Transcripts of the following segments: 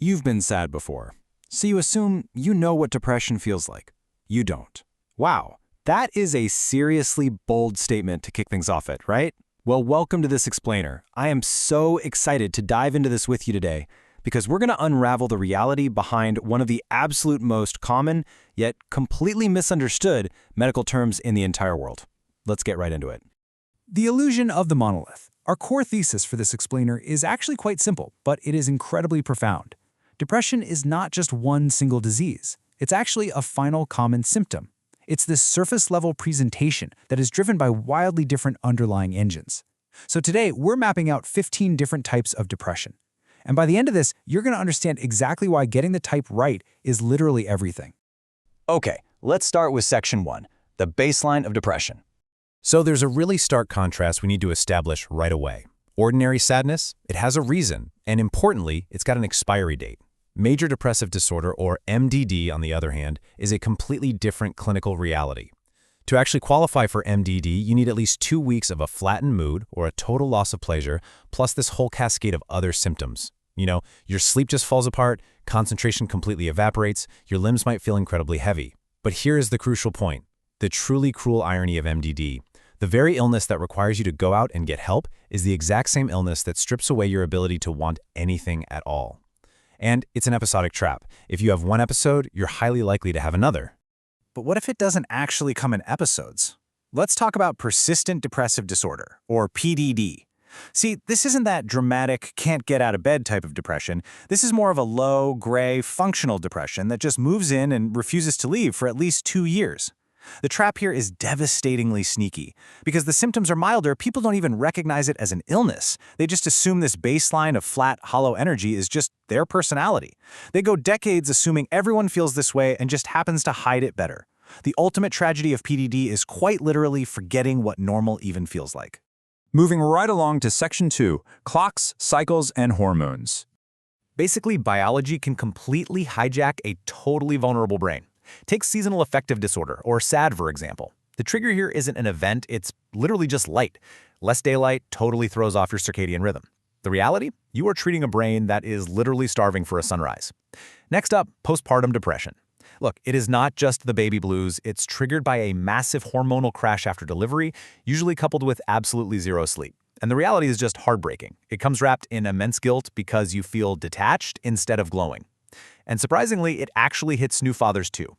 You've been sad before, so you assume you know what depression feels like. You don't. Wow, that is a seriously bold statement to kick things off at, right? Well, welcome to this explainer. I am so excited to dive into this with you today because we're going to unravel the reality behind one of the absolute most common, yet completely misunderstood medical terms in the entire world. Let's get right into it. The illusion of the monolith. Our core thesis for this explainer is actually quite simple, but it is incredibly profound. Depression is not just one single disease. It's actually a final common symptom. It's this surface-level presentation that is driven by wildly different underlying engines. So today, we're mapping out 15 different types of depression. And by the end of this, you're going to understand exactly why getting the type right is literally everything. Okay, let's start with section 1, the baseline of depression. So there's a really stark contrast we need to establish right away. Ordinary sadness, it has a reason, and importantly, it's got an expiry date. Major Depressive Disorder, or MDD, on the other hand, is a completely different clinical reality. To actually qualify for MDD, you need at least 2 weeks of a flattened mood or a total loss of pleasure, plus this whole cascade of other symptoms. You know, your sleep just falls apart, concentration completely evaporates, your limbs might feel incredibly heavy. But here is the crucial point, the truly cruel irony of MDD. The very illness that requires you to go out and get help is the exact same illness that strips away your ability to want anything at all. And it's an episodic trap. If you have one episode, you're highly likely to have another. But what if it doesn't actually come in episodes? Let's talk about persistent depressive disorder, or PDD. See, this isn't that dramatic, can't-get-out-of-bed type of depression. This is more of a low, gray, functional depression that just moves in and refuses to leave for at least 2 years. The trap here is devastatingly sneaky. Because the symptoms are milder, people don't even recognize it as an illness. They just assume this baseline of flat, hollow energy is just their personality. They go decades assuming everyone feels this way and just happens to hide it better. The ultimate tragedy of PDD is quite literally forgetting what normal even feels like. Moving right along to section 2, clocks, cycles, and hormones. Basically, biology can completely hijack a totally vulnerable brain. Take seasonal affective disorder, or SAD, for example. The trigger here isn't an event, it's literally just light. Less daylight totally throws off your circadian rhythm. The reality? You are treating a brain that is literally starving for a sunrise. Next up, postpartum depression. Look, it is not just the baby blues, it's triggered by a massive hormonal crash after delivery, usually coupled with absolutely zero sleep. And the reality is just heartbreaking. It comes wrapped in immense guilt because you feel detached instead of glowing. And surprisingly, it actually hits new fathers too.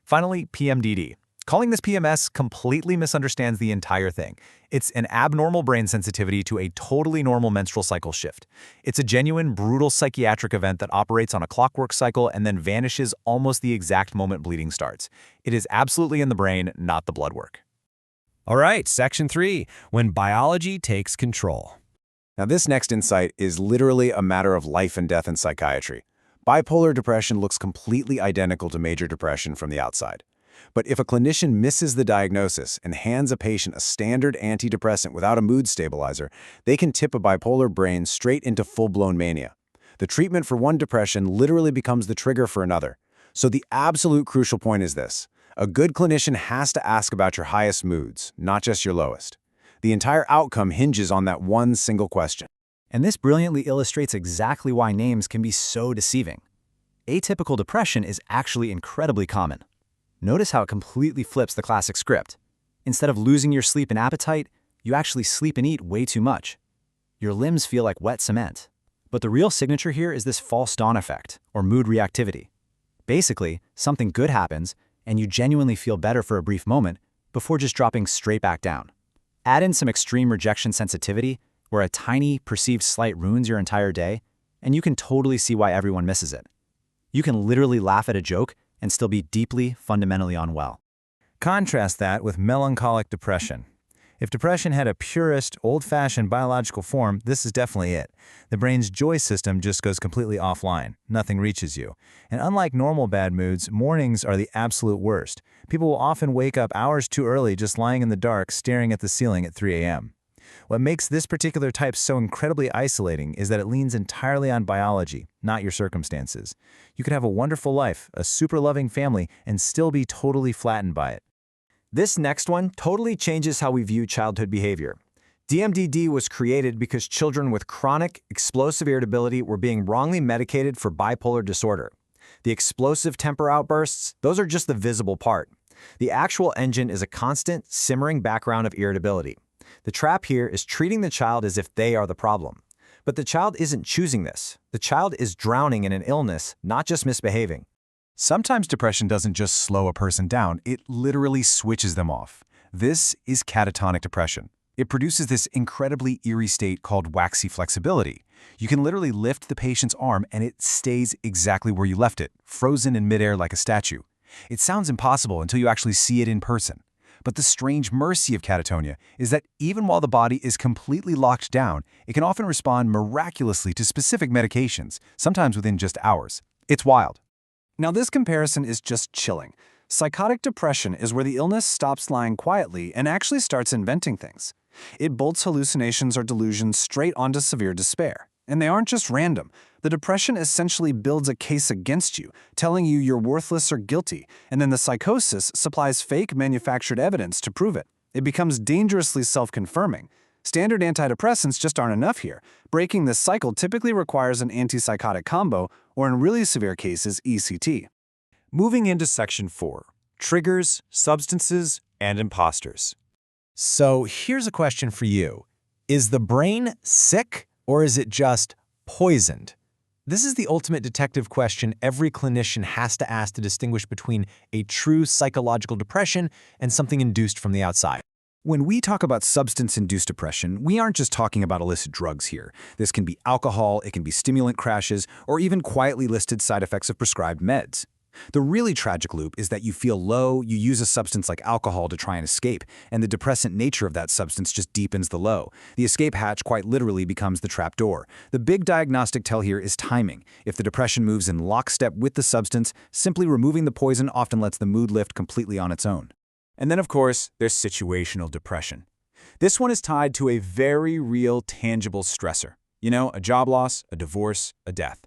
Finally, PMDD. Calling this PMS completely misunderstands the entire thing. It's an abnormal brain sensitivity to a totally normal menstrual cycle shift. It's a genuine, brutal psychiatric event that operates on a clockwork cycle and then vanishes almost the exact moment bleeding starts. It is absolutely in the brain, not the blood work. All right, section 3, when biology takes control. Now, this next insight is literally a matter of life and death in psychiatry. Bipolar depression looks completely identical to major depression from the outside. But if a clinician misses the diagnosis and hands a patient a standard antidepressant without a mood stabilizer, they can tip a bipolar brain straight into full-blown mania. The treatment for one depression literally becomes the trigger for another. So the absolute crucial point is this. A good clinician has to ask about your highest moods, not just your lowest. The entire outcome hinges on that one single question. And this brilliantly illustrates exactly why names can be so deceiving. Atypical depression is actually incredibly common. Notice how it completely flips the classic script. Instead of losing your sleep and appetite, you actually sleep and eat way too much. Your limbs feel like wet cement. But the real signature here is this false dawn effect, or mood reactivity. Basically, something good happens, and you genuinely feel better for a brief moment before just dropping straight back down. Add in some extreme rejection sensitivity, where a tiny, perceived slight ruins your entire day, and you can totally see why everyone misses it. You can literally laugh at a joke and still be deeply, fundamentally unwell. Contrast that with melancholic depression. If depression had a purist, old-fashioned biological form, this is definitely it. The brain's joy system just goes completely offline. Nothing reaches you. And unlike normal bad moods, mornings are the absolute worst. People will often wake up hours too early just lying in the dark, staring at the ceiling at 3 a.m. What makes this particular type so incredibly isolating is that it leans entirely on biology, not your circumstances. You could have a wonderful life, a super loving family, and still be totally flattened by it. This next one totally changes how we view childhood behavior. DMDD was created because children with chronic, explosive irritability were being wrongly medicated for bipolar disorder. The explosive temper outbursts, those are just the visible part. The actual engine is a constant, simmering background of irritability. The trap here is treating the child as if they are the problem. But the child isn't choosing this. The child is drowning in an illness, not just misbehaving. Sometimes depression doesn't just slow a person down, it literally switches them off. This is catatonic depression. It produces this incredibly eerie state called waxy flexibility. You can literally lift the patient's arm and it stays exactly where you left it, frozen in midair like a statue. It sounds impossible until you actually see it in person. But the strange mercy of catatonia is that even while the body is completely locked down, it can often respond miraculously to specific medications, sometimes within just hours. It's wild. Now this comparison is just chilling. Psychotic depression is where the illness stops lying quietly and actually starts inventing things. It bolts hallucinations or delusions straight onto severe despair. And they aren't just random. The depression essentially builds a case against you, telling you you're worthless or guilty, and then the psychosis supplies fake manufactured evidence to prove it. It becomes dangerously self-confirming. Standard antidepressants just aren't enough here. Breaking this cycle typically requires an antipsychotic combo, or in really severe cases, ECT. Moving into Section 4, Triggers, Substances, and Imposters. So here's a question for you. Is the brain sick or is it just poisoned? This is the ultimate detective question every clinician has to ask to distinguish between a true psychological depression and something induced from the outside. When we talk about substance-induced depression, we aren't just talking about illicit drugs here. This can be alcohol, it can be stimulant crashes, or even quietly listed side effects of prescribed meds. The really tragic loop is that you feel low, you use a substance like alcohol to try and escape, and the depressant nature of that substance just deepens the low. The escape hatch quite literally becomes the trap door. The big diagnostic tell here is timing. If the depression moves in lockstep with the substance, simply removing the poison often lets the mood lift completely on its own. And then, of course, there's situational depression. This one is tied to a very real, tangible stressor. You know, a job loss, a divorce, a death.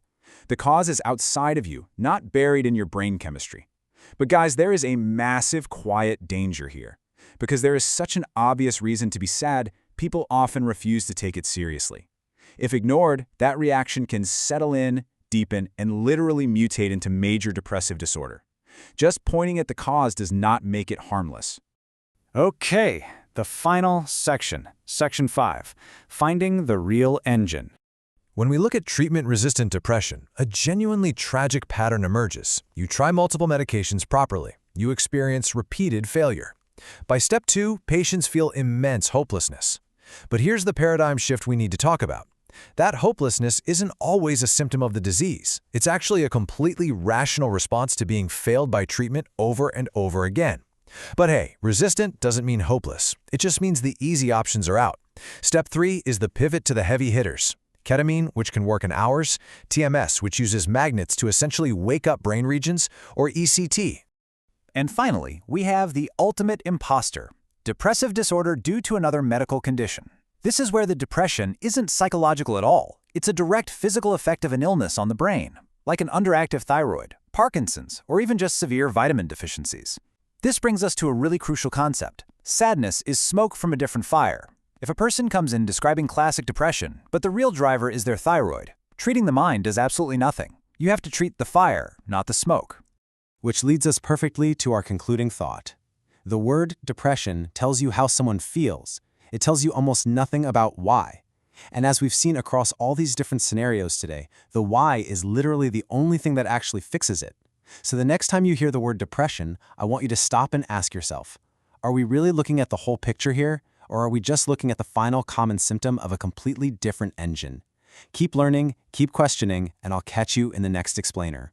The cause is outside of you, not buried in your brain chemistry. But guys, there is a massive quiet danger here. Because there is such an obvious reason to be sad, people often refuse to take it seriously. If ignored, that reaction can settle in, deepen, and literally mutate into major depressive disorder. Just pointing at the cause does not make it harmless. Okay, the final section, Section 5, Finding the Real Engine. When we look at treatment-resistant depression, a genuinely tragic pattern emerges. You try multiple medications properly. You experience repeated failure. By step 2, patients feel immense hopelessness. But here's the paradigm shift we need to talk about. That hopelessness isn't always a symptom of the disease. It's actually a completely rational response to being failed by treatment over and over again. But hey, resistant doesn't mean hopeless. It just means the easy options are out. Step 3 is the pivot to the heavy hitters. Ketamine, which can work in hours, TMS, which uses magnets to essentially wake up brain regions, or ECT. And finally, we have the ultimate imposter, depressive disorder due to another medical condition. This is where the depression isn't psychological at all. It's a direct physical effect of an illness on the brain, like an underactive thyroid, Parkinson's, or even just severe vitamin deficiencies. This brings us to a really crucial concept. Sadness is smoke from a different fire. If a person comes in describing classic depression, but the real driver is their thyroid, treating the mind does absolutely nothing. You have to treat the fire, not the smoke. Which leads us perfectly to our concluding thought. The word depression tells you how someone feels. It tells you almost nothing about why. And as we've seen across all these different scenarios today, the why is literally the only thing that actually fixes it. So the next time you hear the word depression, I want you to stop and ask yourself, are we really looking at the whole picture here? Or are we just looking at the final common symptom of a completely different engine? Keep learning, keep questioning, and I'll catch you in the next explainer.